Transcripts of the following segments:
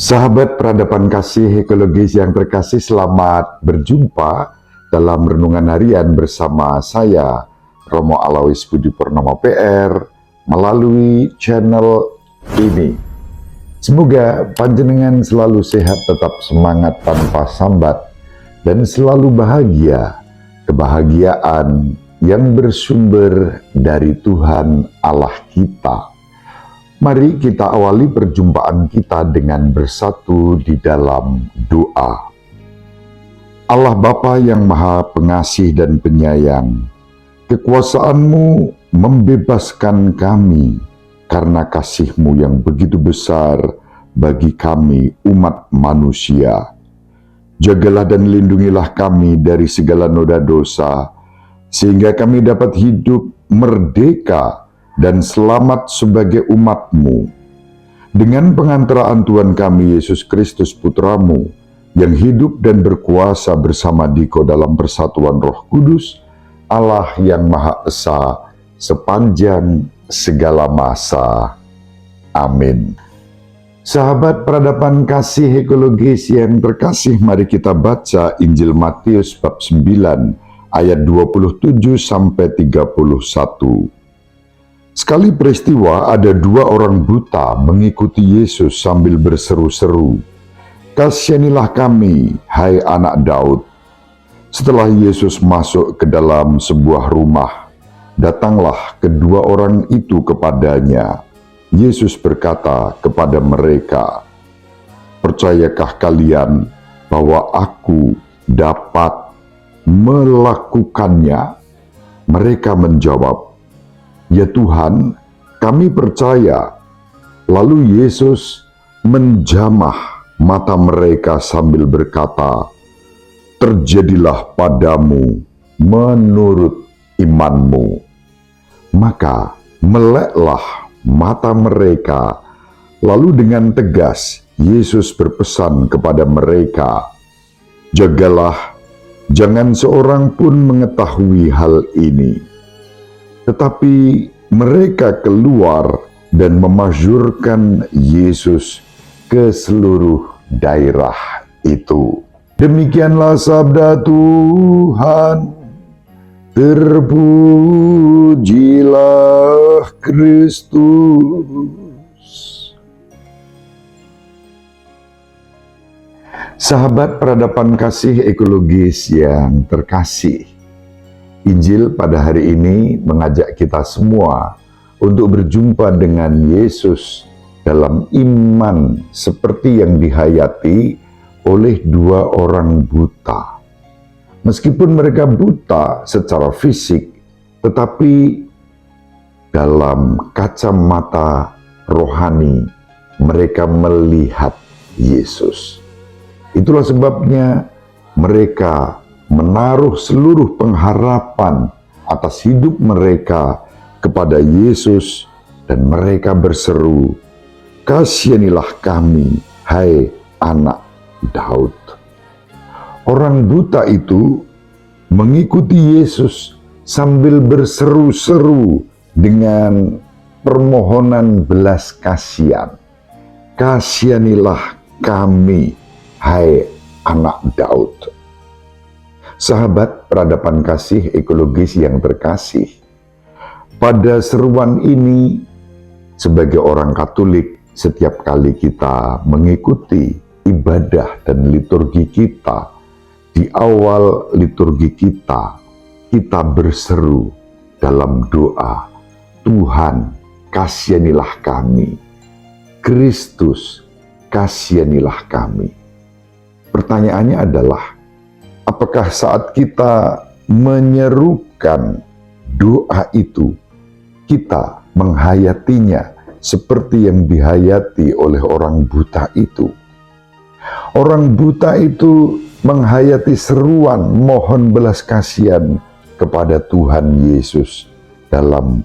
Sahabat peradaban kasih ekologis yang terkasih, selamat berjumpa dalam renungan harian bersama saya, Romo Alois Budi Purnomo PR, melalui channel ini. Semoga panjenengan selalu sehat, tetap semangat tanpa sambat, dan selalu bahagia, kebahagiaan yang bersumber dari Tuhan Allah kita. Mari kita awali perjumpaan kita dengan bersatu di dalam doa. Allah Bapa yang Maha Pengasih dan Penyayang, kekuasaan-Mu membebaskan kami karena kasih-Mu yang begitu besar bagi kami umat manusia. Jagalah dan lindungilah kami dari segala noda dosa, sehingga kami dapat hidup merdeka dan selamat sebagai umat-Mu. Dengan pengantaraan Tuhan kami Yesus Kristus Putra-Mu, yang hidup dan berkuasa bersama Diko dalam persatuan Roh Kudus, Allah yang Maha Esa, sepanjang segala masa. Amin. Sahabat peradaban kasih ekologis yang terkasih, mari kita baca Injil Matius bab 9 ayat 27 sampai 31. Sekali peristiwa, ada dua orang buta mengikuti Yesus sambil berseru-seru, "Kasihanilah kami, hai anak Daud." Setelah Yesus masuk ke dalam sebuah rumah, datanglah kedua orang itu kepadanya. Yesus berkata kepada mereka, "Percayakah kalian bahwa Aku dapat melakukannya?" Mereka menjawab, "Ya Tuhan, kami percaya." Lalu Yesus menjamah mata mereka sambil berkata, "Terjadilah padamu menurut imanmu." Maka meleklah mata mereka. Lalu dengan tegas Yesus berpesan kepada mereka, "Jagalah, jangan seorang pun mengetahui hal ini." Tetapi mereka keluar dan memasyurkan Yesus ke seluruh daerah itu. Demikianlah sabda Tuhan. Terpujilah Kristus. Sahabat peradaban kasih ekologis yang terkasih, Injil pada hari ini mengajak kita semua untuk berjumpa dengan Yesus dalam iman seperti yang dihayati oleh dua orang buta. Meskipun mereka buta secara fisik, tetapi dalam kacamata rohani mereka melihat Yesus. Itulah sebabnya mereka menaruh seluruh pengharapan atas hidup mereka kepada Yesus, dan mereka berseru, "Kasihanilah kami, hai anak Daud." Orang buta itu mengikuti Yesus sambil berseru-seru dengan permohonan belas kasihan. "Kasihanilah kami, hai anak Daud." Sahabat peradaban kasih ekologis yang terkasih, pada seruan ini sebagai orang Katolik, setiap kali kita mengikuti ibadah dan liturgi kita, di awal liturgi kita berseru dalam doa, "Tuhan, kasihanilah kami. Kristus, kasihanilah kami." Pertanyaannya adalah, apakah saat kita menyerukan doa itu, kita menghayatinya seperti yang dihayati oleh orang buta itu? Orang buta itu menghayati seruan mohon belas kasihan kepada Tuhan Yesus dalam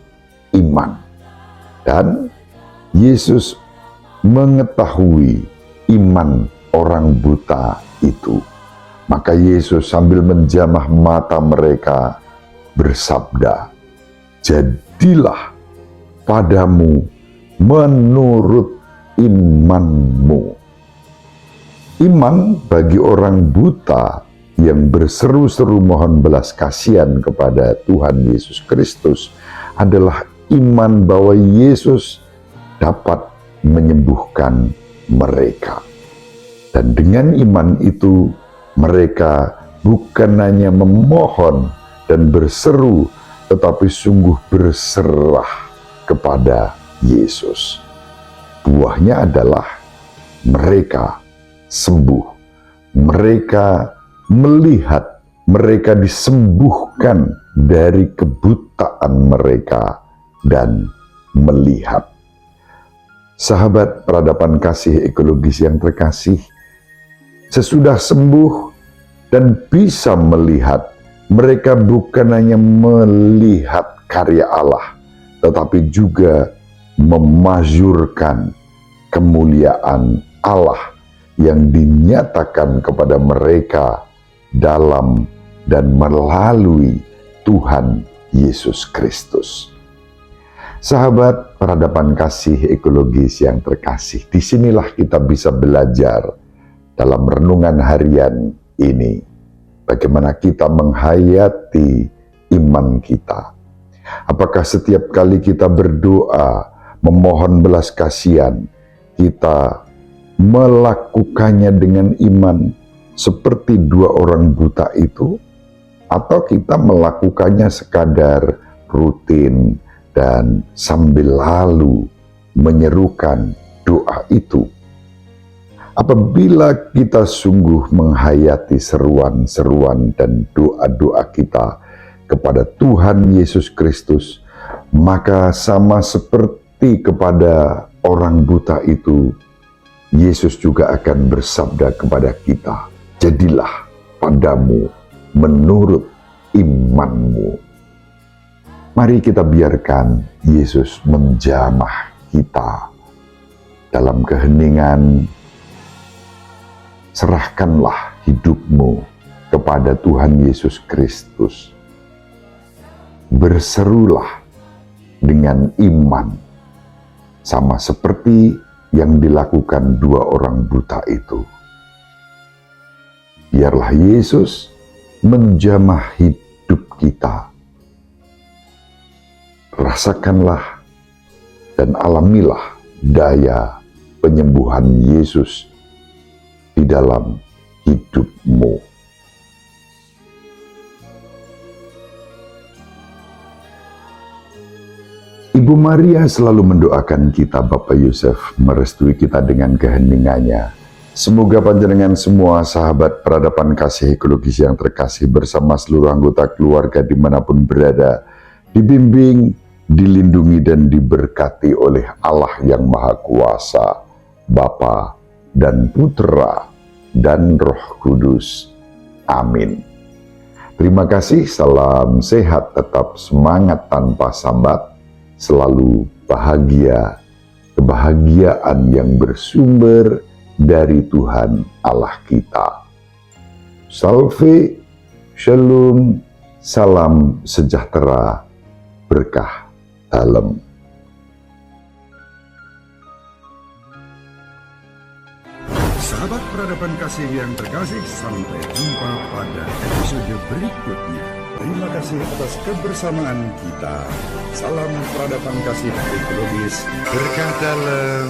iman. Dan Yesus mengetahui iman orang buta itu. Maka Yesus sambil menjamah mata mereka bersabda, "Jadilah padamu menurut imanmu." Iman bagi orang buta yang berseru-seru mohon belas kasihan kepada Tuhan Yesus Kristus adalah iman bahwa Yesus dapat menyembuhkan mereka. Dan dengan iman itu mereka bukan hanya memohon dan berseru, tetapi sungguh berserah kepada Yesus. Buahnya adalah mereka sembuh, mereka melihat, mereka disembuhkan dari kebutaan mereka dan melihat. Sahabat peradaban kasih ekologis yang terkasih, sesudah sembuh dan bisa melihat, mereka bukan hanya melihat karya Allah, tetapi juga memasyurkan kemuliaan Allah yang dinyatakan kepada mereka dalam dan melalui Tuhan Yesus Kristus. Sahabat peradaban kasih ekologis yang terkasih, disinilah kita bisa belajar dalam renungan harian ini, bagaimana kita menghayati iman kita. Apakah setiap kali kita berdoa, memohon belas kasihan, kita melakukannya dengan iman seperti dua orang buta itu, atau kita melakukannya sekadar rutin dan sambil lalu menyerukan doa itu? Apabila kita sungguh menghayati seruan-seruan dan doa-doa kita kepada Tuhan Yesus Kristus, maka sama seperti kepada orang buta itu, Yesus juga akan bersabda kepada kita, "Jadilah padamu menurut imanmu." Mari kita biarkan Yesus menjamah kita dalam keheningan. Serahkanlah hidupmu kepada Tuhan Yesus Kristus. Berserulah dengan iman, sama seperti yang dilakukan dua orang buta itu. Biarlah Yesus menjamah hidup kita. Rasakanlah dan alamilah daya penyembuhan Yesus di dalam hidupmu. Ibu Maria selalu mendoakan kita, Bapak Yusuf merestui kita dengan keheningannya. Semoga panjenengan semua sahabat peradaban kasih ekologis yang terkasih bersama seluruh anggota keluarga dimanapun berada, dibimbing, dilindungi dan diberkati oleh Allah yang Maha Kuasa, Bapa dan Putra dan Roh Kudus. Amin. Terima kasih, salam sehat, tetap semangat tanpa sambat, selalu bahagia, kebahagiaan yang bersumber dari Tuhan Allah kita. Salve, shalom, salam sejahtera, berkah dalam. Sahabat peradaban kasih yang terkasih, sampai jumpa pada episode berikutnya. Terima kasih atas kebersamaan kita. Salam peradaban kasih ekologis, berkah dalam.